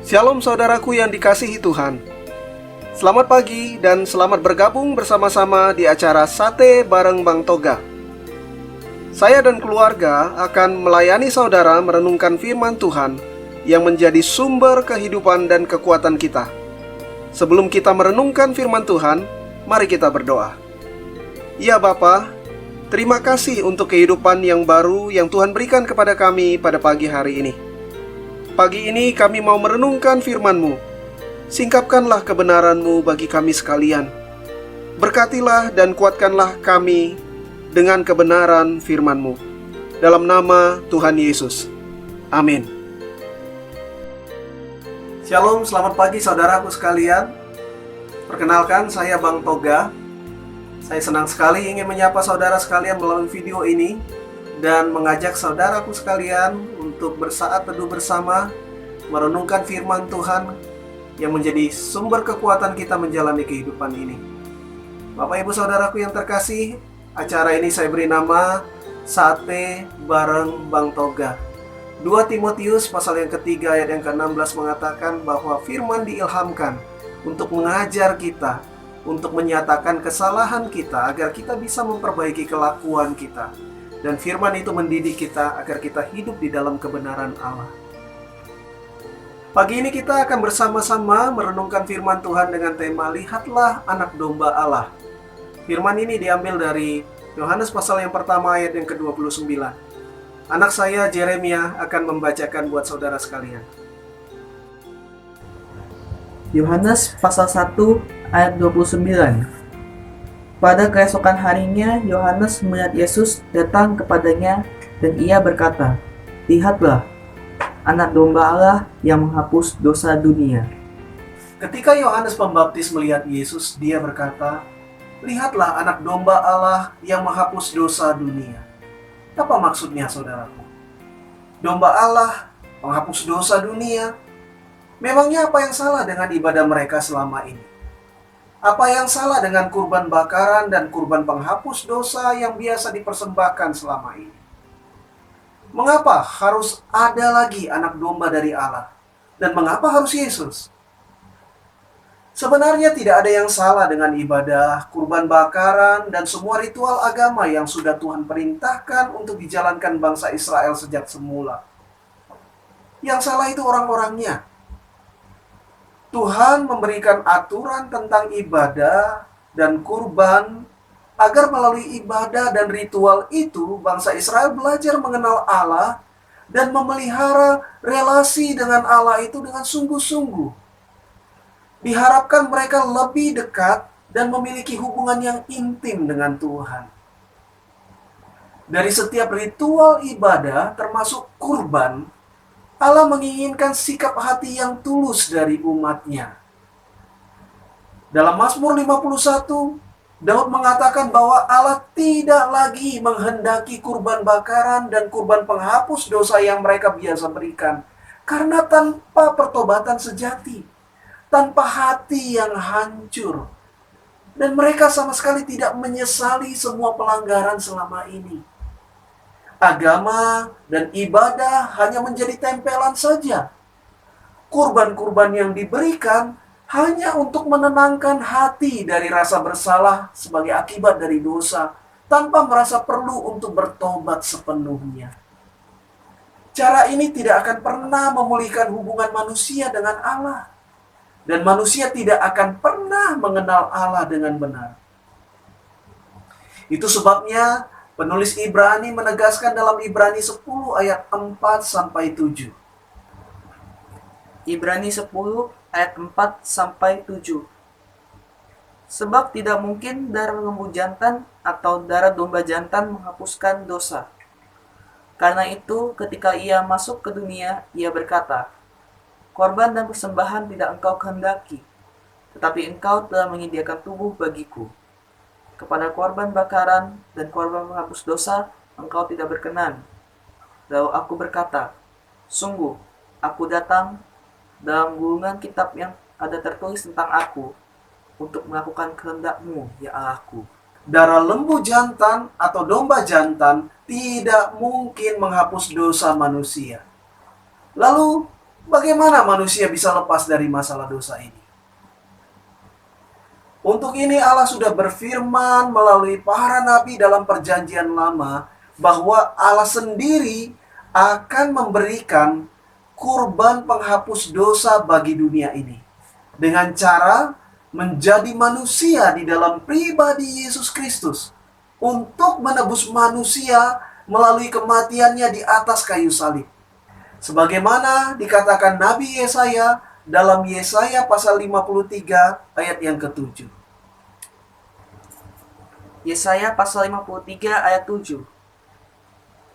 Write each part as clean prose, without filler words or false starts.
Shalom saudaraku yang dikasihi Tuhan. Selamat pagi dan selamat bergabung bersama-sama di acara Sate bareng Bang Toga. Saya dan keluarga akan melayani saudara merenungkan firman Tuhan yang menjadi sumber kehidupan dan kekuatan kita. Sebelum kita merenungkan firman Tuhan, mari kita berdoa. Ya Bapa, terima kasih untuk kehidupan yang baru yang Tuhan berikan kepada kami pada pagi hari ini. Pagi ini kami mau merenungkan firman-Mu. Singkapkanlah kebenaran-Mu bagi kami sekalian. Berkatilah dan kuatkanlah kami dengan kebenaran firman-Mu. Dalam nama Tuhan Yesus. Amin. Shalom, selamat pagi saudaraku sekalian. Perkenalkan, saya Bang Toga. Saya senang sekali ingin menyapa saudara sekalian melalui video ini dan mengajak saudaraku sekalian untuk bersaat teduh bersama, merenungkan firman Tuhan yang menjadi sumber kekuatan kita menjalani kehidupan ini. Bapak Ibu Saudaraku yang terkasih, acara ini saya beri nama Sate bareng Bang Toga. 2 Timotius pasal yang ketiga ayat yang ke-16 mengatakan bahwa firman diilhamkan untuk mengajar kita, untuk menyatakan kesalahan kita agar kita bisa memperbaiki kelakuan kita. Dan firman itu mendidik kita agar kita hidup di dalam kebenaran Allah. Pagi ini kita akan bersama-sama merenungkan firman Tuhan dengan tema Lihatlah Anak Domba Allah. Firman ini diambil dari Yohanes pasal yang pertama ayat yang ke-29. Anak saya Jeremia akan membacakan buat saudara sekalian. Yohanes pasal 1 ayat 29. Pada keesokan harinya, Yohanes melihat Yesus datang kepadanya dan ia berkata, "Lihatlah, Anak Domba Allah yang menghapus dosa dunia." Ketika Yohanes Pembaptis melihat Yesus, dia berkata, "Lihatlah Anak Domba Allah yang menghapus dosa dunia." Apa maksudnya saudaraku? Domba Allah menghapus dosa dunia. Memangnya apa yang salah dengan ibadah mereka selama ini? Apa yang salah dengan kurban bakaran dan kurban penghapus dosa yang biasa dipersembahkan selama ini? Mengapa harus ada lagi anak domba dari Allah? Dan mengapa harus Yesus? Sebenarnya tidak ada yang salah dengan ibadah, kurban bakaran, dan semua ritual agama yang sudah Tuhan perintahkan untuk dijalankan bangsa Israel sejak semula. Yang salah itu orang-orangnya. Tuhan memberikan aturan tentang ibadah dan kurban agar melalui ibadah dan ritual itu bangsa Israel belajar mengenal Allah dan memelihara relasi dengan Allah itu dengan sungguh-sungguh. Diharapkan mereka lebih dekat dan memiliki hubungan yang intim dengan Tuhan. Dari setiap ritual ibadah termasuk kurban, Allah menginginkan sikap hati yang tulus dari umatnya. Dalam Mazmur 51, Daud mengatakan bahwa Allah tidak lagi menghendaki kurban bakaran dan kurban penghapus dosa yang mereka biasa berikan. Karena tanpa pertobatan sejati, tanpa hati yang hancur, dan mereka sama sekali tidak menyesali semua pelanggaran selama ini. Agama dan ibadah hanya menjadi tempelan saja. Kurban-kurban yang diberikan hanya untuk menenangkan hati dari rasa bersalah sebagai akibat dari dosa, tanpa merasa perlu untuk bertobat sepenuhnya. Cara ini tidak akan pernah memulihkan hubungan manusia dengan Allah, dan manusia tidak akan pernah mengenal Allah dengan benar. Itu sebabnya penulis Ibrani menegaskan dalam Ibrani 10 ayat 4-7. Ibrani 10 ayat 4-7. Sebab tidak mungkin darah lembu jantan atau darah domba jantan menghapuskan dosa. Karena itu ketika ia masuk ke dunia, ia berkata, "Korban dan persembahan tidak engkau kehendaki, tetapi engkau telah menyediakan tubuh bagiku. Kepada korban bakaran dan korban penghapus dosa, engkau tidak berkenan." Lalu aku berkata, "Sungguh, aku datang, dalam gulungan kitab yang ada tertulis tentang aku, untuk melakukan kehendak-Mu, ya Allahku." Darah lembu jantan atau domba jantan tidak mungkin menghapus dosa manusia. Lalu, Bagaimana manusia bisa lepas dari masalah dosa ini? Untuk ini Allah sudah berfirman melalui para nabi dalam perjanjian lama bahwa Allah sendiri akan memberikan kurban penghapus dosa bagi dunia ini dengan cara menjadi manusia di dalam pribadi Yesus Kristus untuk menebus manusia melalui kematiannya di atas kayu salib. Sebagaimana dikatakan Nabi Yesaya dalam Yesaya pasal 53 ayat yang ke-7. Yesaya pasal 53 ayat 7.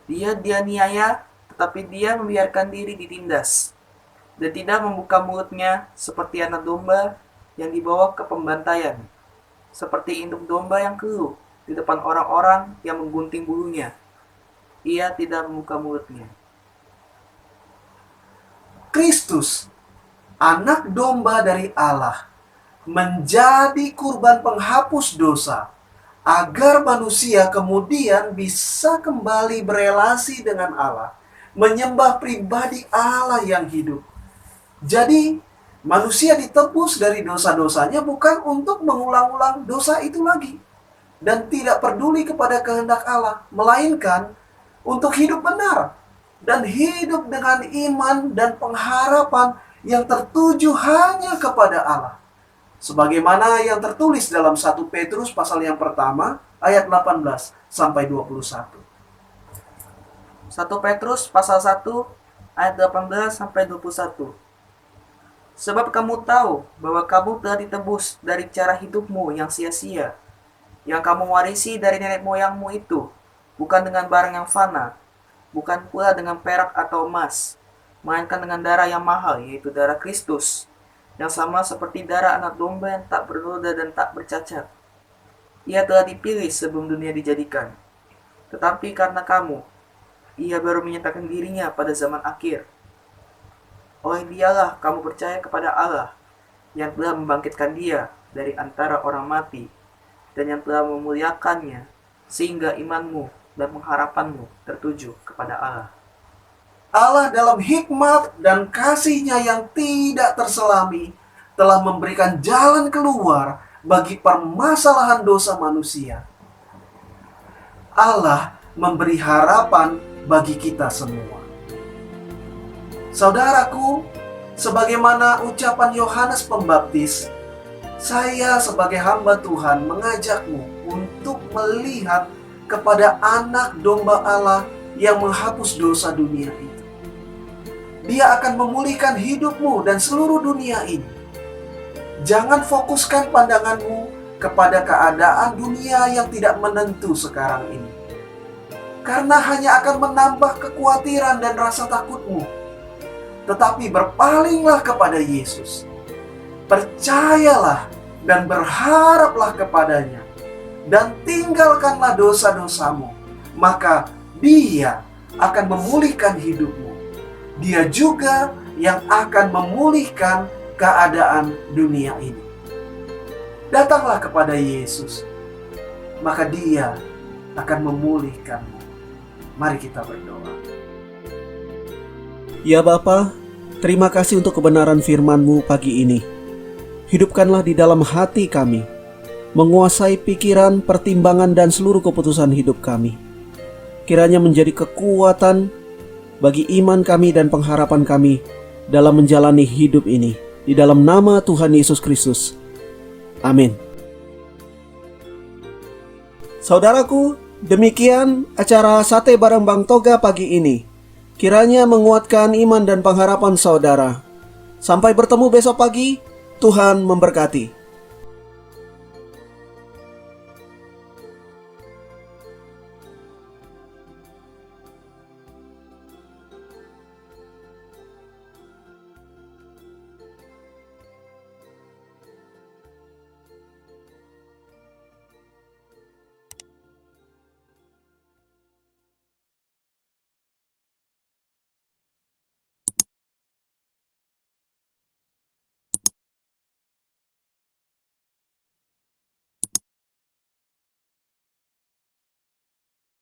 Dia dianiaya, tetapi dia membiarkan diri ditindas, dan tidak membuka mulutnya seperti anak domba yang dibawa ke pembantaian, seperti induk domba yang keluh di depan orang-orang yang menggunting bulunya. Ia tidak membuka mulutnya. Kristus, anak domba dari Allah, menjadi kurban penghapus dosa agar manusia kemudian bisa kembali berelasi dengan Allah, menyembah pribadi Allah yang hidup. Jadi, manusia ditebus dari dosa-dosanya bukan untuk mengulang-ulang dosa itu lagi dan tidak peduli kepada kehendak Allah, melainkan untuk hidup benar dan hidup dengan iman dan pengharapan yang tertuju hanya kepada Allah. Sebagaimana yang tertulis dalam 1 Petrus pasal yang pertama ayat 18 sampai 21. 1 Petrus pasal 1 ayat 18 sampai 21. Sebab kamu tahu bahwa kamu telah ditebus dari cara hidupmu yang sia-sia, yang kamu warisi dari nenek moyangmu itu, bukan dengan barang yang fana, bukan pula dengan perak atau emas, melainkan dengan darah yang mahal, yaitu darah Kristus, yang sama seperti darah anak domba yang tak bernoda dan tak bercacat. Ia telah dipilih sebelum dunia dijadikan. Tetapi karena kamu, ia baru menyatakan dirinya pada zaman akhir. Oleh dialah kamu percaya kepada Allah, yang telah membangkitkan dia dari antara orang mati, dan yang telah memuliakannya, sehingga imanmu dan pengharapanmu tertuju kepada Allah. Allah dalam hikmat dan kasih-Nya yang tidak terselami telah memberikan jalan keluar bagi permasalahan dosa manusia. Allah memberi harapan bagi kita semua. Saudaraku, sebagaimana ucapan Yohanes Pembaptis, saya sebagai hamba Tuhan mengajakmu untuk melihat kepada anak domba Allah yang menghapus dosa dunia itu. Dia akan memulihkan hidupmu dan seluruh dunia ini. Jangan fokuskan pandanganmu kepada keadaan dunia yang tidak menentu sekarang ini, karena hanya akan menambah kekhawatiran dan rasa takutmu. Tetapi berpalinglah kepada Yesus. Percayalah dan berharaplah kepadanya, dan tinggalkanlah dosa-dosamu, maka Dia akan memulihkan hidupmu. Dia juga yang akan memulihkan keadaan dunia ini. Datanglah kepada Yesus, maka Dia akan memulihkanmu. Mari kita berdoa. Ya Bapa, terima kasih untuk kebenaran firman-Mu pagi ini. Hidupkanlah di dalam hati kami, menguasai pikiran, pertimbangan, dan seluruh keputusan hidup kami. Kiranya menjadi kekuatan bagi iman kami dan pengharapan kami dalam menjalani hidup ini. Di dalam nama Tuhan Yesus Kristus. Amin. Saudaraku, demikian acara Sate Bareng Bang Toga pagi ini. Kiranya menguatkan iman dan pengharapan saudara. Sampai bertemu besok pagi. Tuhan memberkati.